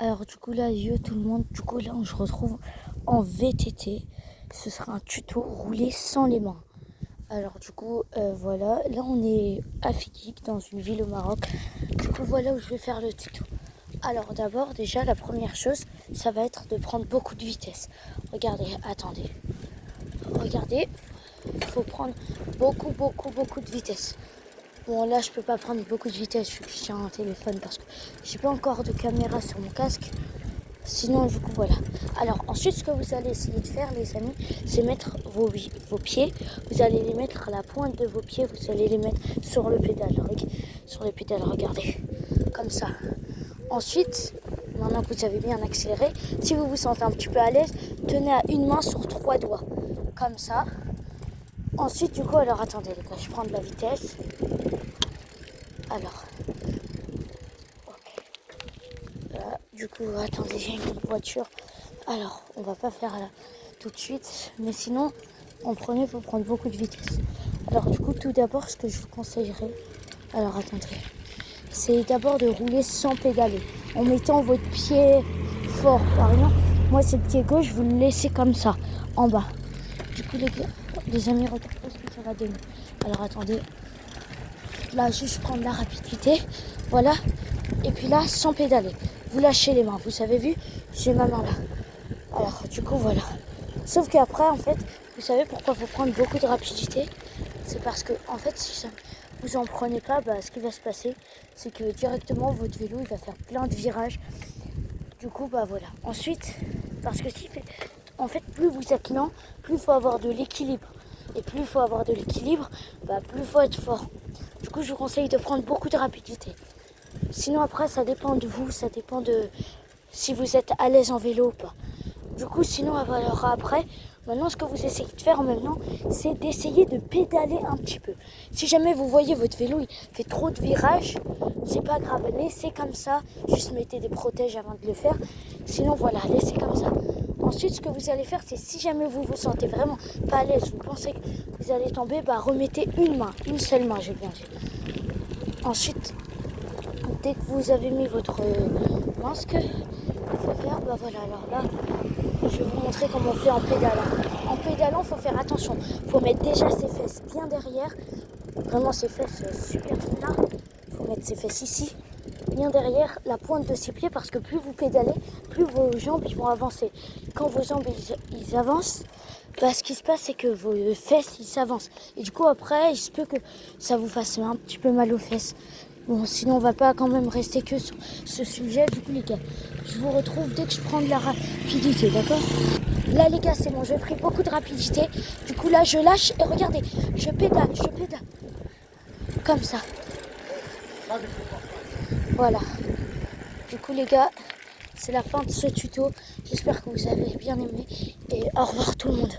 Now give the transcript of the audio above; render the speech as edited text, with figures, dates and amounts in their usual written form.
Alors du coup là, yo tout le monde, du coup là on se retrouve en VTT. Ce sera un tuto rouler sans les mains. Alors du coup voilà, là on est à Fidik dans une ville au Maroc. Du coup voilà où je vais faire le tuto. Alors d'abord déjà la première chose, ça va être de prendre beaucoup de vitesse. Regardez, attendez. Regardez, il faut prendre beaucoup de vitesse. Bon là je peux pas prendre beaucoup de vitesse vu que je tiens un téléphone parce que j'ai pas encore de caméra sur mon casque. Sinon du coup voilà. Alors ensuite ce que vous allez essayer de faire les amis, c'est mettre vos pieds. Vous allez les mettre à la pointe de vos pieds, vous allez les mettre sur le pédale. Sur les pédales, regardez. Comme ça. Ensuite, maintenant que vous avez bien accéléré, si vous vous sentez un petit peu à l'aise, tenez à une main sur 3 doigts. Comme ça. Ensuite du coup, alors attendez les gars, je prends de la vitesse. Alors. Du coup, attendez, j'ai une voiture. Alors, on va pas faire là tout de suite. Mais sinon, en premier, il faut prendre beaucoup de vitesse. Alors, du coup, tout d'abord, ce que je vous conseillerais... Alors, attendez. C'est d'abord de rouler sans pédaler. En mettant votre pied fort. Par exemple, moi, c'est le pied gauche, vous le laissez comme ça, en bas. Du coup, les amis, regardez ce que ça va donner. Alors, attendez. Là, juste prendre la rapidité. Voilà. Et puis là, sans pédaler. Vous lâchez les mains. Vous avez vu, j'ai ma main là. Alors, du coup, voilà. Sauf qu'après, en fait, vous savez pourquoi il faut prendre beaucoup de rapidité? C'est parce que, en fait, si ça, vous en prenez pas, bah, ce qui va se passer, c'est que directement, votre vélo, il va faire plein de virages. Du coup, bah voilà. Ensuite, parce que si, en fait, plus vous êtes lent, plus il faut avoir de l'équilibre. Et plus il faut avoir de l'équilibre, bah, plus il faut être fort. Du coup, je vous conseille de prendre beaucoup de rapidité. Sinon, après, ça dépend de vous, ça dépend de si vous êtes à l'aise en vélo ou pas. Du coup, sinon, alors après, maintenant, ce que vous essayez de faire maintenant, c'est d'essayer de pédaler un petit peu. Si jamais vous voyez votre vélo, il fait trop de virages, c'est pas grave, laissez comme ça. Juste mettez des protèges avant de le faire. Sinon, voilà, laissez comme ça. Ensuite, ce que vous allez faire, c'est si jamais vous vous sentez vraiment pas à l'aise, vous pensez que vous allez tomber, bah remettez une main, une seule main, j'ai bien dit. Ensuite, dès que vous avez mis votre masque, il faut faire, bah voilà, alors là, je vais vous montrer comment on fait en pédalant. En pédalant, il faut faire attention. Il faut mettre déjà ses fesses bien derrière. Vraiment ses fesses super là. Il faut mettre ses fesses ici, bien derrière la pointe de ses pieds parce que plus vous pédalez, plus vos jambes ils vont avancer. Quand vos jambes ils avancent, bah, ce qui se passe c'est que vos fesses ils s'avancent. Et du coup après, il se peut que ça vous fasse un petit peu mal aux fesses. Bon, sinon on va pas quand même rester que sur ce sujet. Du coup les gars, je vous retrouve dès que je prends de la rapidité, d'accord? Là les gars, c'est bon, j'ai pris beaucoup de rapidité. Du coup là, je lâche et regardez, je pédale. Comme ça. Voilà. Du coup les gars, c'est la fin de ce tuto. J'espère que vous avez bien aimé. Et au revoir tout le monde.